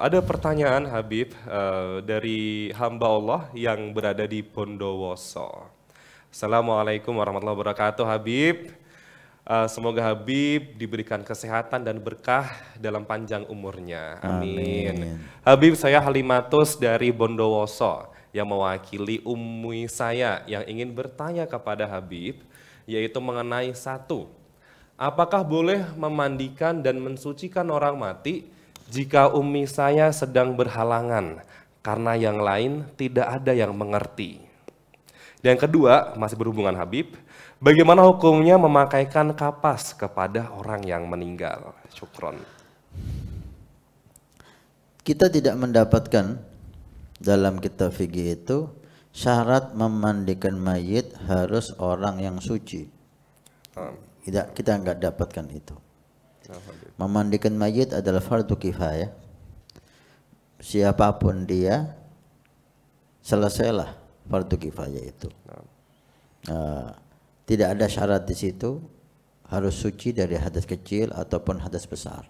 Ada pertanyaan Habib dari hamba Allah yang berada di Bondowoso. Assalamualaikum warahmatullahi wabarakatuh Habib. Semoga Habib diberikan kesehatan dan berkah dalam panjang umurnya. Amin. Amin. Habib, saya Halimatus dari Bondowoso yang mewakili ummi saya yang ingin bertanya kepada Habib, yaitu mengenai satu, apakah boleh memandikan dan mensucikan orang mati jika ummi saya sedang berhalangan karena yang lain tidak ada yang mengerti? Dan yang kedua, masih berhubungan Habib, bagaimana hukumnya memakaikan kapas kepada orang yang meninggal? Syukron. Kita tidak mendapatkan dalam kitab fikih itu syarat memandikan mayit harus orang yang suci. Tidak, kita enggak dapatkan itu. Memandikan mayit adalah fardu kifayah. Siapapun dia, selesailah fardu kifayah itu. Tidak ada syarat di situ harus suci dari hadas kecil ataupun hadas besar.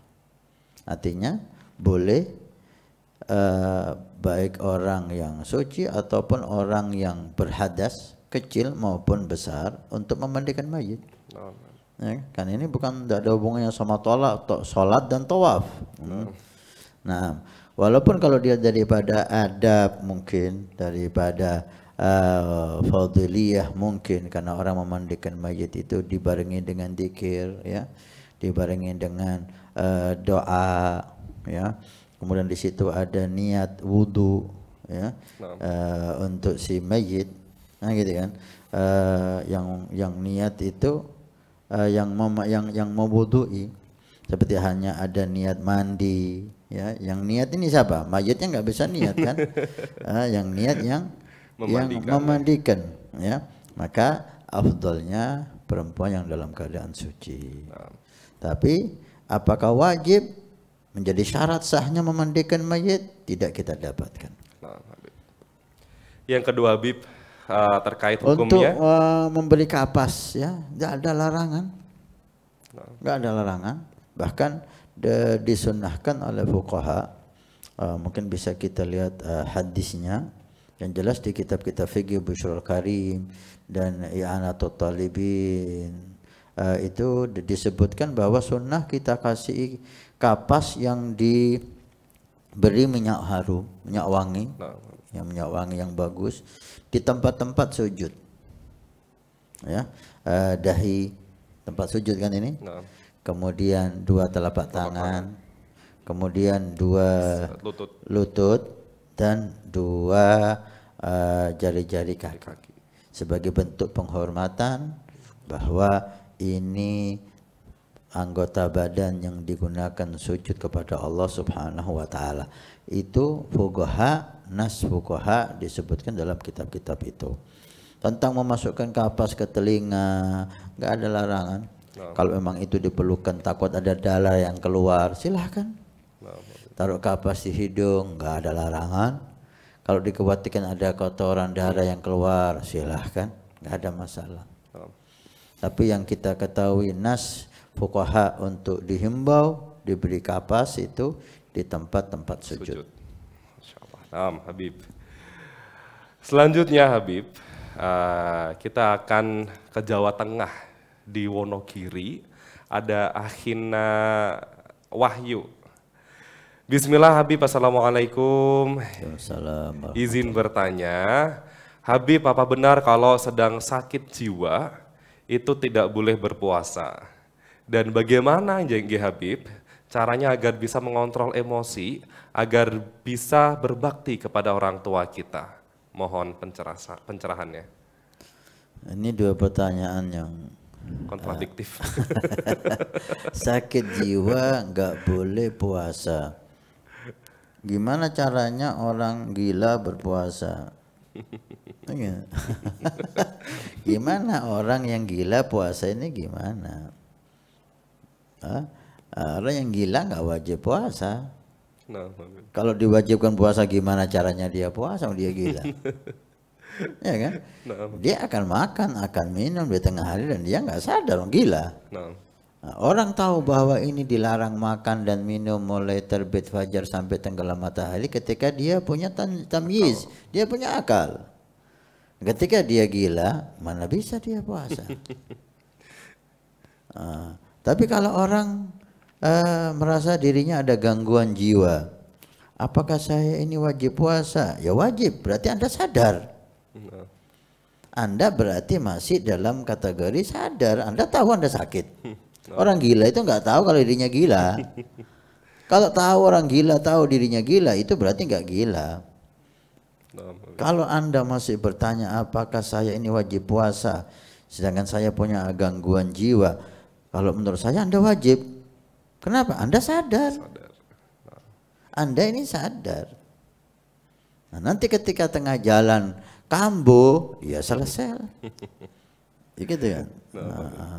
Artinya boleh baik orang yang suci ataupun orang yang berhadas kecil maupun besar untuk memandikan mayit. Ya, kan ini bukan, tidak ada hubungannya sama sholat dan tawaf. Nah, walaupun kalau dia daripada adab mungkin, daripada fadiliyah mungkin, karena orang memandikan mayit itu dibarengi dengan zikir, ya, dibarengi dengan doa, ya. Kemudian di situ ada niat wudu, ya, untuk si mayit, nah gitu kan. Yang niat itu yang mewudui, seperti hanya ada niat mandi, ya. Yang niat ini siapa? Mayitnya nggak bisa niat kan? Yang niat yang memandikan, ya. Maka afdalnya perempuan yang dalam keadaan suci. Tapi apakah wajib menjadi syarat sahnya memandikan mayit? Tidak kita dapatkan. Yang kedua Habib, terkait Untuk hukumnya memberi kapas, ya, tidak ada larangan. Tidak ada larangan. Bahkan disunnahkan oleh fuqaha. Mungkin bisa kita lihat hadisnya yang jelas di kitab-kitab fikih Bushrul Karim dan I'anatul Talibin. Itu disebutkan bahwa sunnah kita kasih kapas yang diberi minyak harum, minyak wangi, yang minyak wangi yang bagus di tempat-tempat sujud, ya, dahi tempat sujud kan ini, kemudian dua telapak tangan, kemudian dua lutut dan dua jari-jari kaki sebagai bentuk penghormatan bahwa ini anggota badan yang digunakan sujud kepada Allah Subhanahu wa taala. Itu fuqaha, nas fuqaha disebutkan dalam kitab-kitab itu. Tentang memasukkan kapas ke telinga, enggak ada larangan. Kalau memang itu diperlukan, takut ada darah yang keluar, silahkan. Taruh kapas di hidung, enggak ada larangan. Kalau dikhawatirkan ada kotoran darah yang keluar, silahkan, enggak ada masalah. Tapi yang kita ketahui nas fuqaha untuk dihimbau diberi kapas itu di tempat-tempat sujud. Nah, Habib. Selanjutnya Habib, kita akan ke Jawa Tengah di Wonogiri. Ada Akhina Wahyu. Bismillah Habib, assalamualaikum. Assalamualaikum. Izin bertanya, Habib, apa benar kalau sedang sakit jiwa itu tidak boleh berpuasa? Dan bagaimana Jengge Habib caranya agar bisa mengontrol emosi, agar bisa berbakti kepada orang tua kita? Mohon pencerahannya. Ini dua pertanyaan yang kontradiktif. Sakit jiwa nggak boleh puasa. Gimana caranya orang gila berpuasa? Gimana orang yang gila puasa ini gimana? Orang yang gila nggak wajib puasa. Kalau diwajibkan puasa gimana caranya dia puasa? Dia gila. Ya kan? Dia akan makan, akan minum di tengah hari dan dia nggak sadar, gila. Nah, orang tahu bahwa ini dilarang makan dan minum mulai terbit fajar sampai tenggelam matahari ketika dia punya tamyiz, dia punya akal. Ketika dia gila, mana bisa dia puasa? Tapi kalau orang merasa dirinya ada gangguan jiwa, apakah saya ini wajib puasa? Ya wajib, berarti Anda sadar. Anda berarti masih dalam kategori sadar, Anda tahu Anda sakit. Orang gila itu nggak tahu kalau dirinya gila. Kalau tahu orang gila tahu dirinya gila, itu berarti nggak gila. Kalau Anda masih bertanya apakah saya ini wajib puasa, sedangkan saya punya gangguan jiwa, kalau menurut saya Anda wajib. Kenapa? Anda sadar. Anda ini sadar. Nah, nanti ketika tengah jalan kambuh, ya selesai. Gitu kan?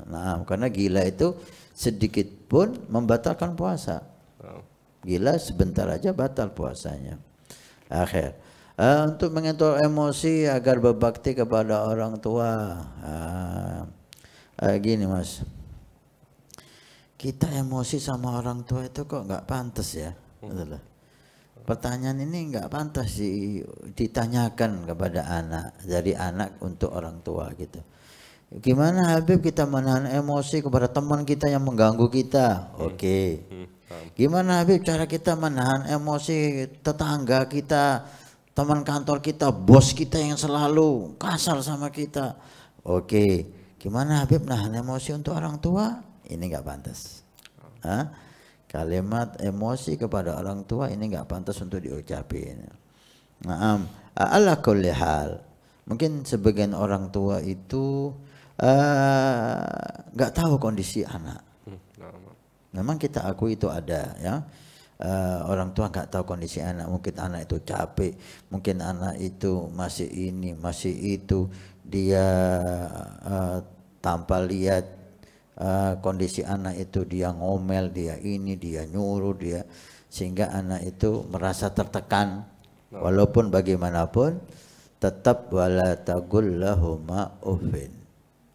Nah, karena gila itu sedikit pun membatalkan puasa. Gila sebentar aja batal puasanya. Akhir. Untuk mengontrol emosi agar berbakti kepada orang tua. Gini Mas, kita emosi sama orang tua itu kok nggak pantas ya. Pertanyaan ini nggak pantas ditanyakan kepada anak, dari anak untuk orang tua gitu. Gimana Habib kita menahan emosi kepada teman kita yang mengganggu kita? Oke. Gimana Habib cara kita menahan emosi tetangga kita, teman kantor kita, bos kita yang selalu kasar sama kita? Oke. Gimana Habib nahan emosi untuk orang tua? Ini nggak pantas. Kalimat emosi kepada orang tua ini nggak pantas untuk diucapin. Ala kulli hal. Mungkin sebagian orang tua itu nggak tahu kondisi anak. Memang kita akui itu ada ya. Orang tua nggak tahu kondisi anak. Mungkin anak itu capek, mungkin anak itu masih ini, masih itu. Dia tanpa lihat kondisi anak itu, dia ngomel, dia ini, dia nyuruh, dia, sehingga anak itu merasa tertekan. Walaupun bagaimanapun tetap wala taqul lahuma uffin.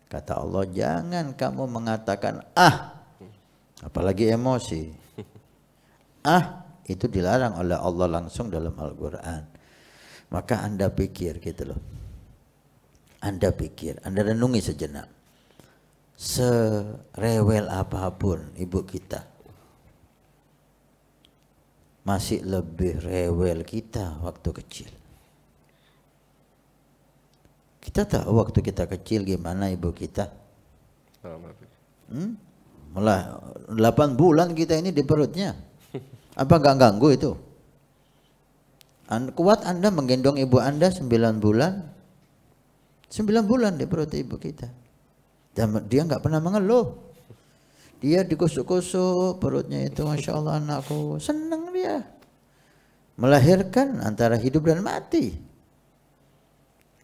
Kata Allah, jangan kamu mengatakan apalagi emosi. Itu dilarang oleh Allah langsung dalam Al-Quran. Maka Anda pikir gitu loh. Anda pikir, Anda renungi sejenak. Serewel apapun ibu kita, masih lebih rewel kita waktu kecil. Kita tahu waktu kita kecil gimana ibu kita. Mulai 8 bulan kita ini di perutnya. Apa nggak ganggu itu? Kuat Anda menggendong ibu Anda 9 bulan? 9 bulan di perut ibu kita. Dan dia nggak pernah mengeluh. Dia dikusuk-kusuk perutnya itu, Masya Allah anakku. Senang dia. Melahirkan antara hidup dan mati.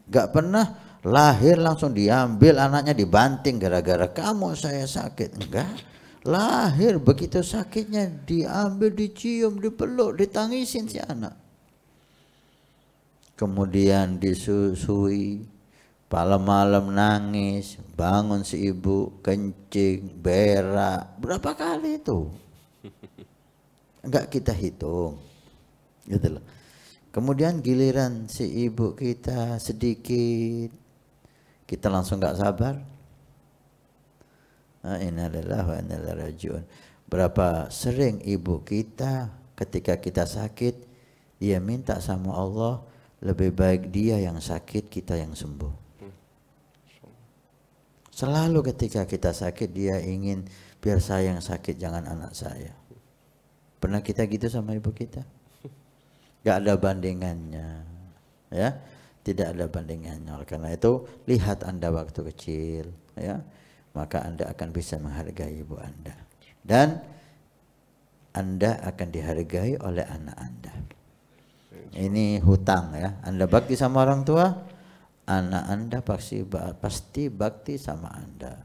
Gak pernah lahir langsung diambil anaknya dibanting gara-gara kamu saya sakit. Enggak. Lahir begitu sakitnya diambil, dicium, dipeluk, ditangisin si anak. Kemudian disusui, malam-malam nangis, bangun si ibu kencing, berak, berapa kali itu? Enggak kita hitung. Gitu loh. Kemudian giliran si ibu kita sedikit, kita langsung nggak sabar. Inna lillahi wa inna ilaihi raji'un. Berapa sering ibu kita ketika kita sakit, dia minta sama Allah, lebih baik dia yang sakit, kita yang sembuh. Selalu ketika kita sakit, dia ingin biar saya yang sakit, jangan anak saya. Pernah kita gitu sama ibu kita? Gak ada bandingannya, ya, tidak ada bandingannya. Karena itu lihat Anda waktu kecil, ya, maka Anda akan bisa menghargai ibu Anda, dan Anda akan dihargai oleh anak Anda. Ini hutang ya. Anda bakti sama orang tua, anak Anda pasti bakti sama Anda.